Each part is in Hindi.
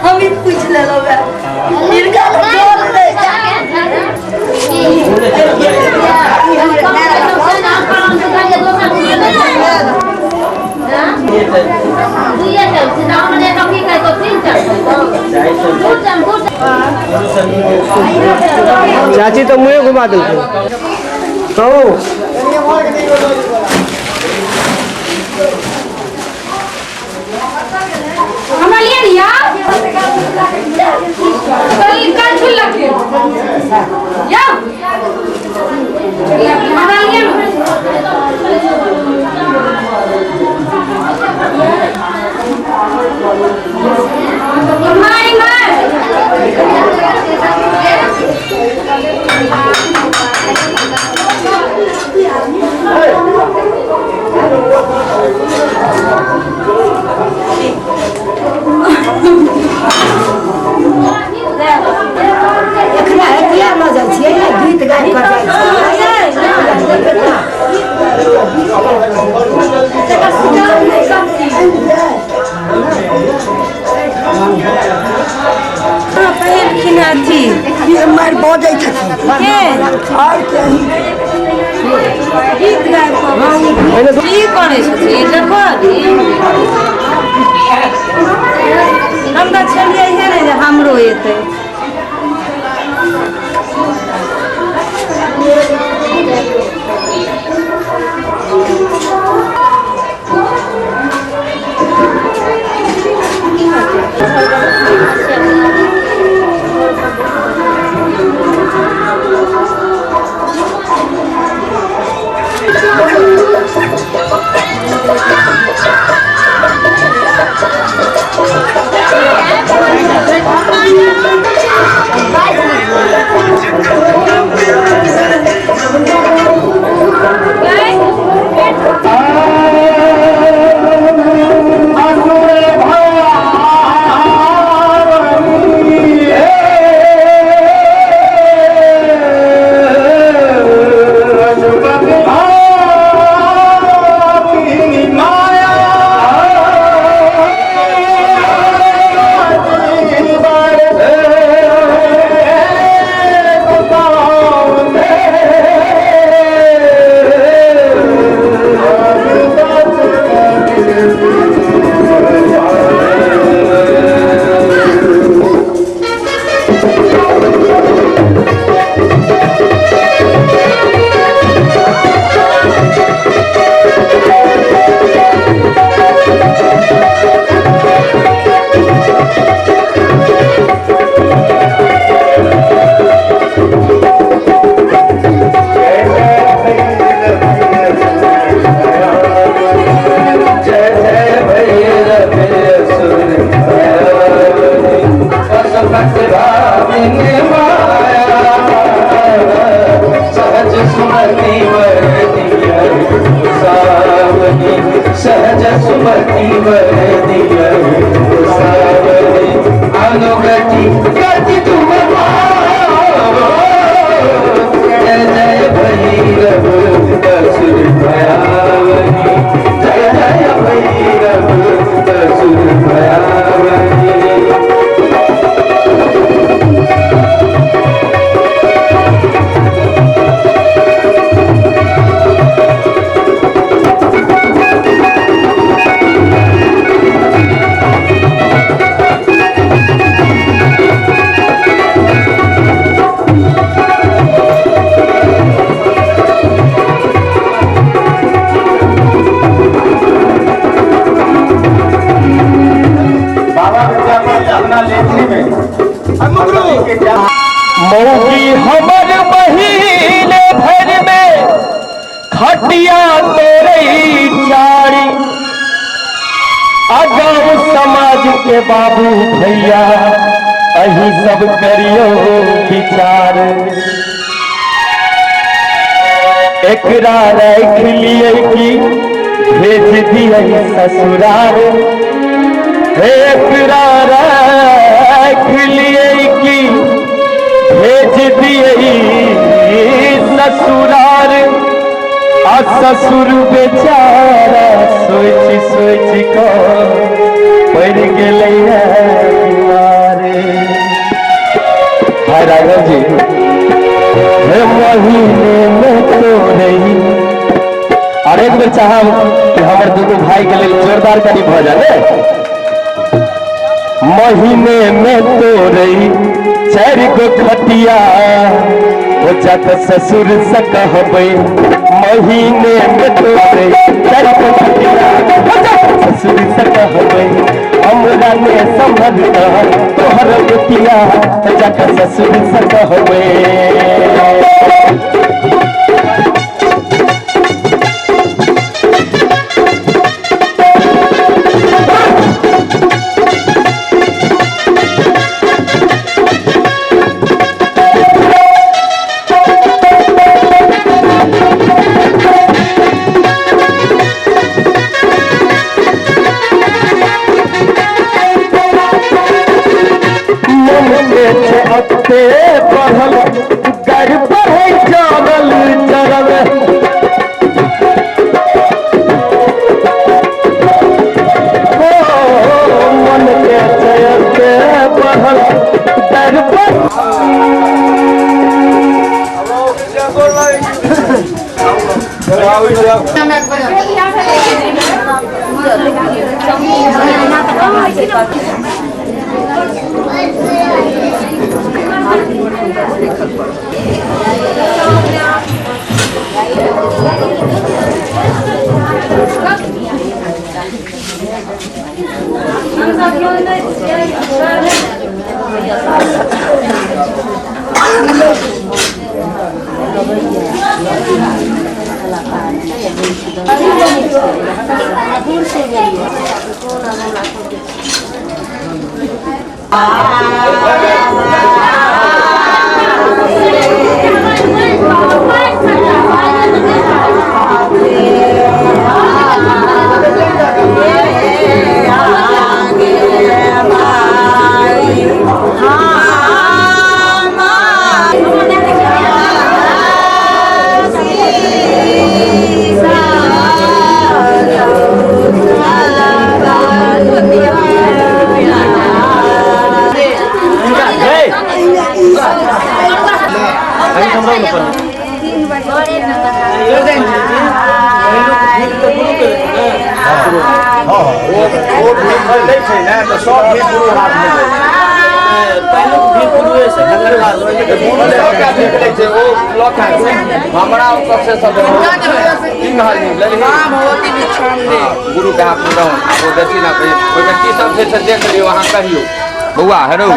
हम ही पूछ ले लो चाची तो मुझे घुमा दो तो हमारे लिए कल छुल लगे या हमारे गीत गाय मार बजे हम तो छलिए है ना हमरो एते सहज सुमति अनुगति गति तुम जय जय भैरव असुर भयावनी जय जय भैरव असुर भयावनी मौगी हमर महीने भर में खटिया तोरई चारी अगाऊ समाज के बाबू भैया अही सब करियो विचार एकरा रख लिए कि भेज दिए ससुराल एकरा रख लिए कि ससुर बेचारा सोच सोच को पड़ गए राघव जी महीने में तो रही। और एक बेर चाहब कि हमारे दोनों भाई के लिए जोरदार करी भजन महीने में तो रही 4 गो खटिया हो जात ससुर से कहबे महीने में तो रही 4 गो खटिया हो जात ससुर से कहबे हमरा ने संभलता तोहर बेटिया हो जात ससुर से कहबे। बढ़ल घर पर चावल चरल मन के चयते बढ़ल घर पर गुरु के हाथ में दक्षिणा व्यक्ति सबसे देख लियो वहाँ कहियो बउआ हेरो बउआ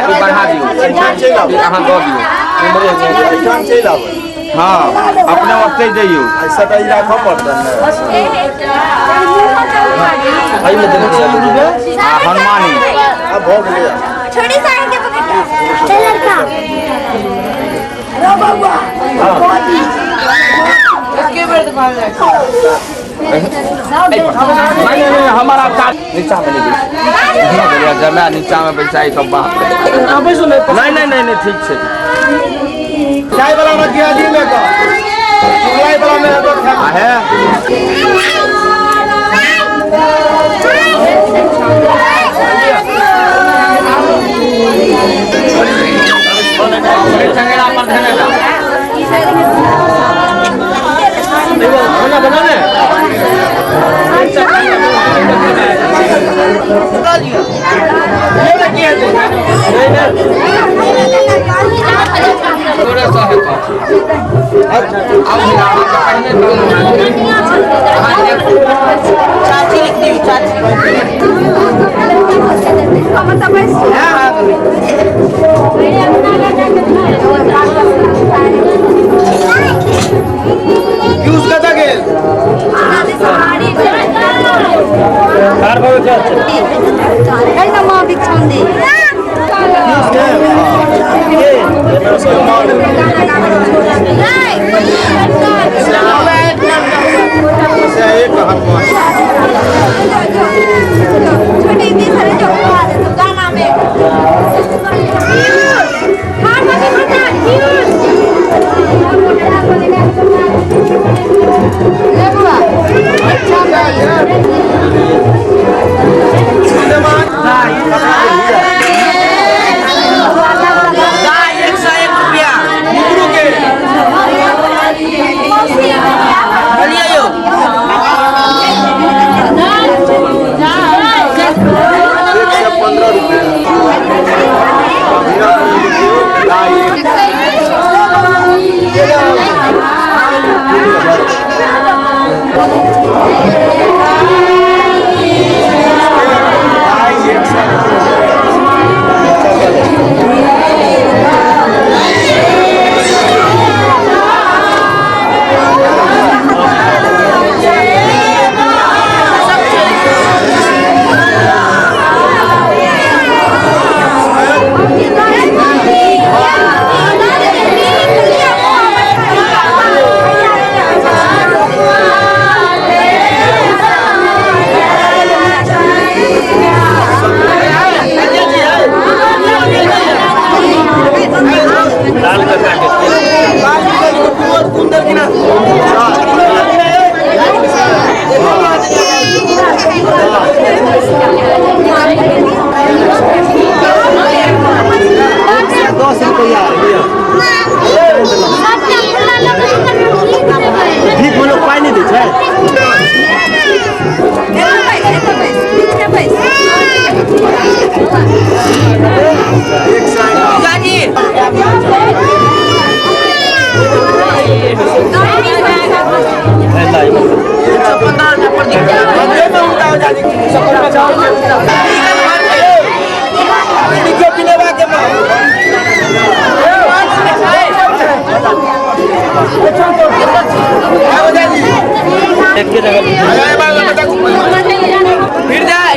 ई बढ़ा दियो अहाँ दऽ दियो हाँ अपने ओते जइयो सटाई राखो पड़ता है हनुमानी अब हो गया छोटी साइड के पकड़ चल लड़का रो बउआ इसके बारे में नहीं हमारा नीचा में नहीं जमा नीचा में पैसा सब बात नहीं ठीक है चाय वाला में दिया दी में का चाय वाला में तो है चंगेरा पर धनेगा बना बना ले ये देखिए थोड़ा सा है चाची लिखती हूँ चाची यूज करता गेल कार भाव क्या है ना मां बिछान दे यूज के ये उसको मार दे से एक हनुमान छोटी दी सारे जो गाना में हां मत मत यूज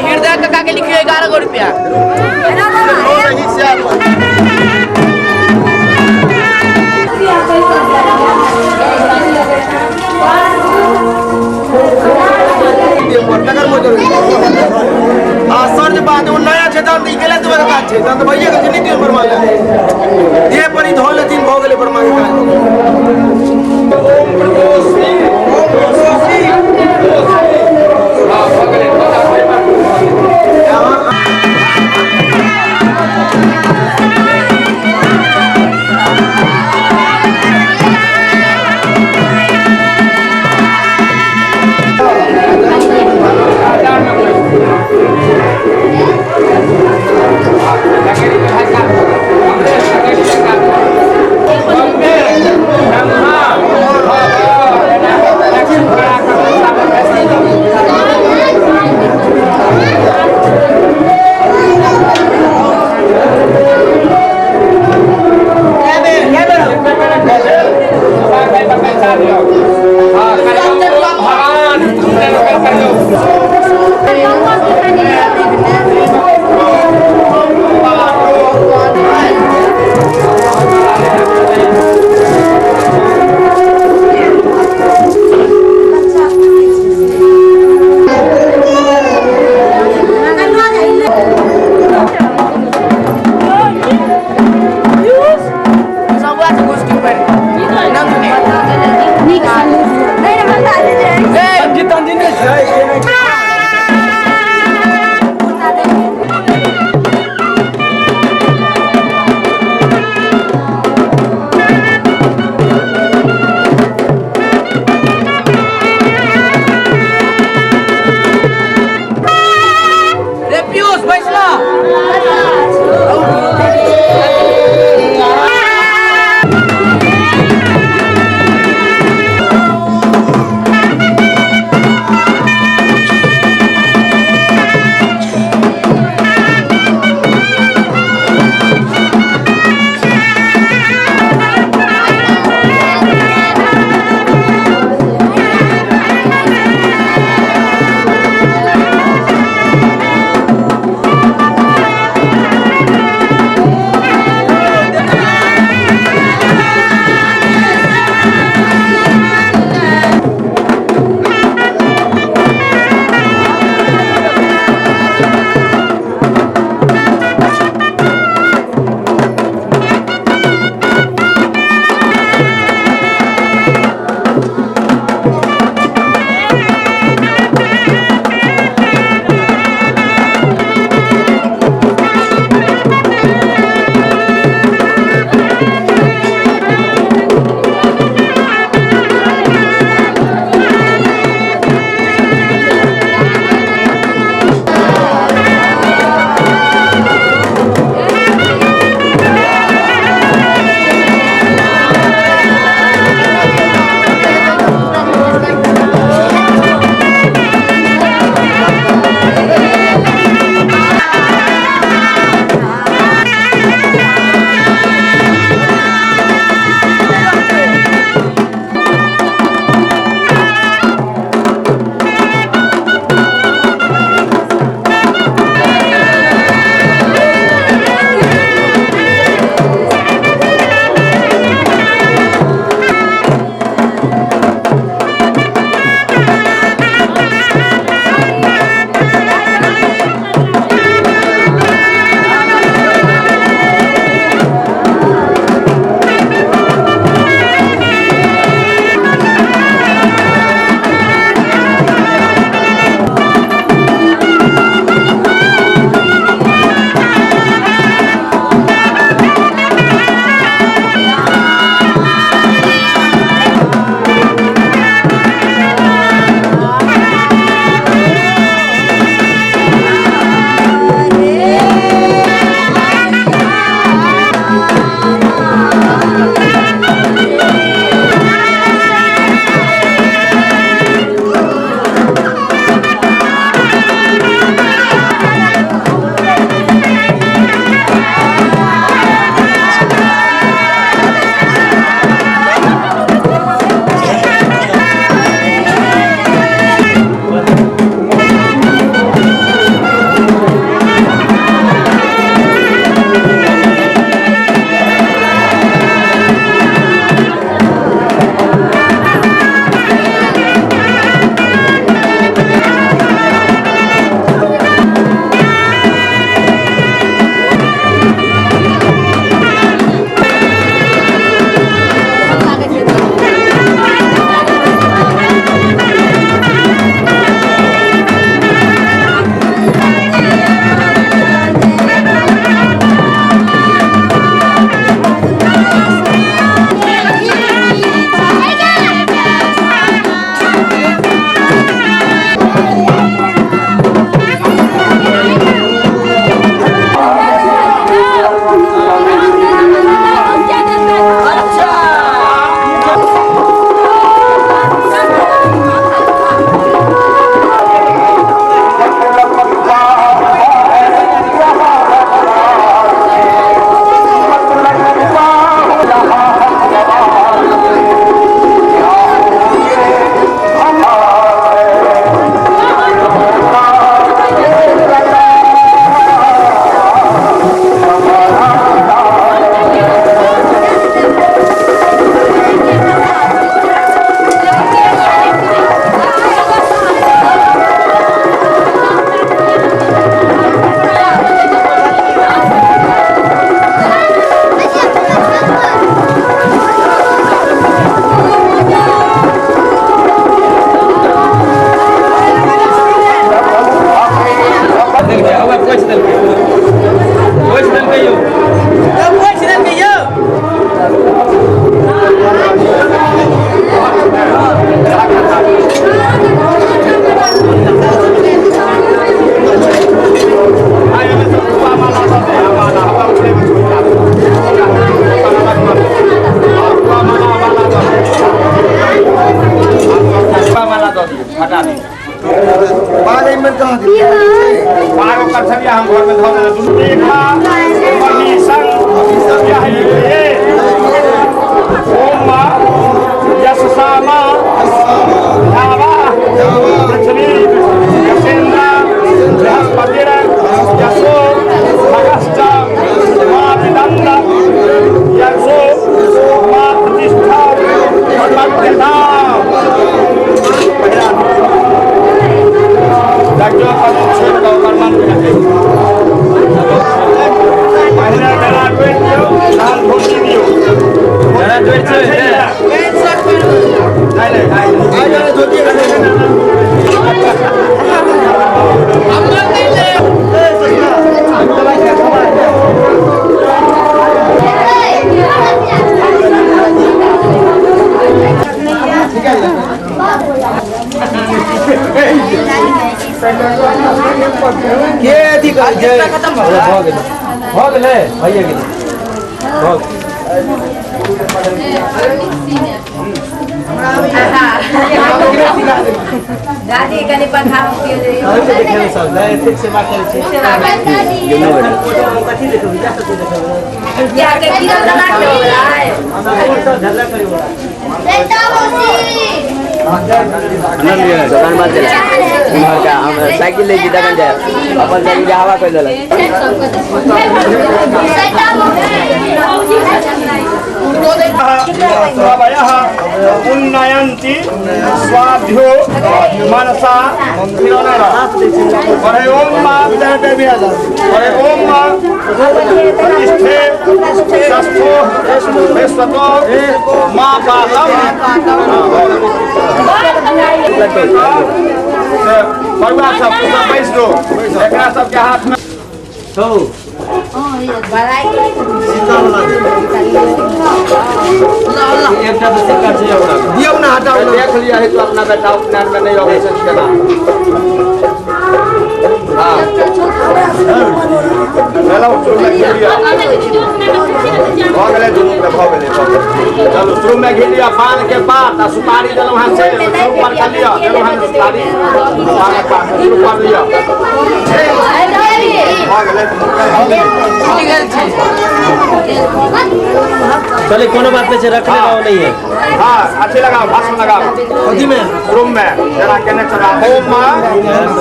हृदय कक्का के लिखिए 11 रुपया। सर जे बात वो नया छै तहन ई गेलै तुम्हारे काज छै तहन भइए के जिंदगी में बर्बाद है जे परी धोले दिन भ गेलै बर्बाद के अथी कर जे खत्म भ गेलै भइए गेलै दादी कनी पठाओ पियो दे देखे सब ले ठीक से बात करे छै कथि देखो जा सब देखो क्या के कीड़ा लगा के होला है झगड़ा करे होला बेटा मौसी दुकान बात चले का हम साइकिल लेके दुकान जाए अपन साइकिल हवा कर देला स्वाभयः उन्नयन्ति स्वाभ्यो मनसा हरे ओम मां हरे ओम मां प्रतिष्ठे शस्थो विश्वतो मां पादम परिवार सब बैस दो एकरा सब के हाथ में तो एकटा तो सरकार छै ओकरा दियो ना हटाओ देख लिया है तो अपना बेटा उपनयन में नहीं ऑपरेशन केला हां चलो शुरू में घेर लिया हो गेले दुनू के हो गेले चलो शुरू में घेर लिया पान के पात आ सुपारी देलो हां से शुरू पर कर लिया देलो हां सुपारी पान के पात शुरू कर लिया हो गेले चले कोनो बात नहीं रखने वाला नहीं है हां अच्छे लगाओ भाषण लगाओ खुदी में रूम में जरा कहने चला ओम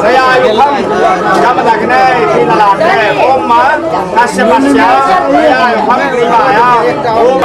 सयायुधम जमदग्ने कीललाटे ओम कश्यपस्य सयायुधम ग्रीवाय ओम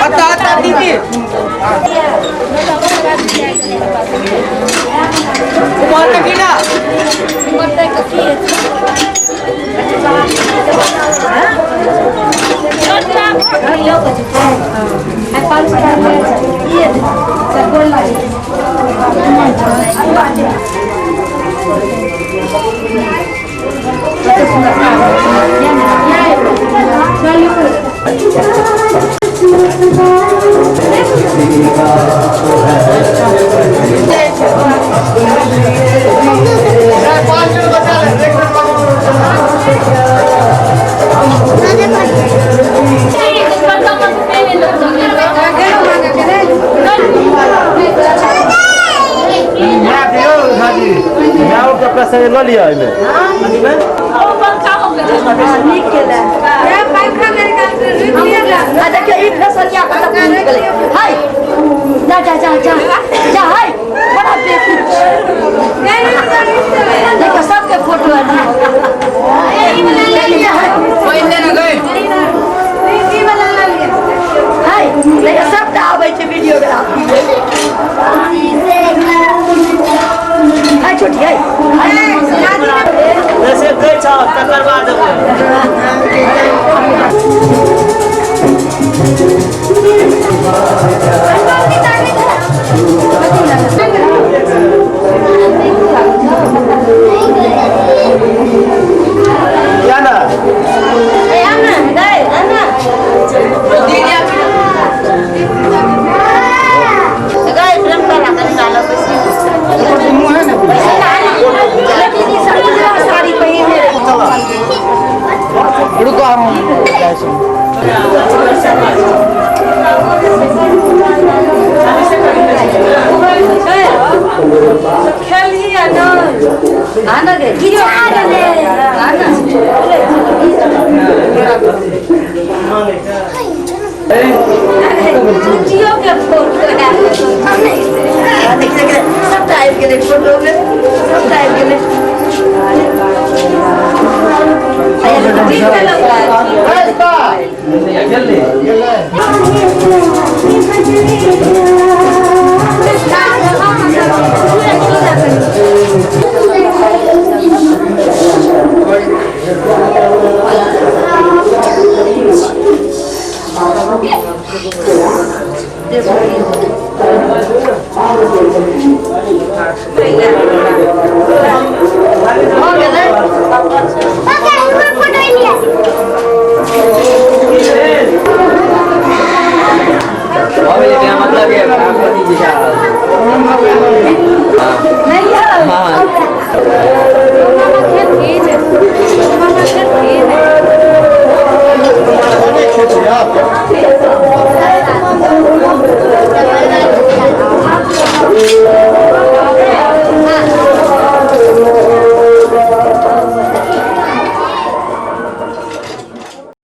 आता दीदी कुमार का कीड़ा लो लिया इमे देखिए ई फैसलिया का सब निकल गए हाय जा जा जा जा जा हाय बड़ा बेटी देखो सबके फोटो है कोई ले ना गए ई वाला ला लिए हाय देखो सब आवे छै वीडियोग्राफी हाय छोटी हाय वैसे कई छा तकर बाद क्या ना ए आना गए आना दीदी गए प्रेम करा कर डालो पैसे मुंह है ना दीदी साड़ी पहने रुको हम खेलिए ना आना गे गिरो आना जियो के फोटो है देखिए सब टाइप के फोटो में सब टाइप के हो गया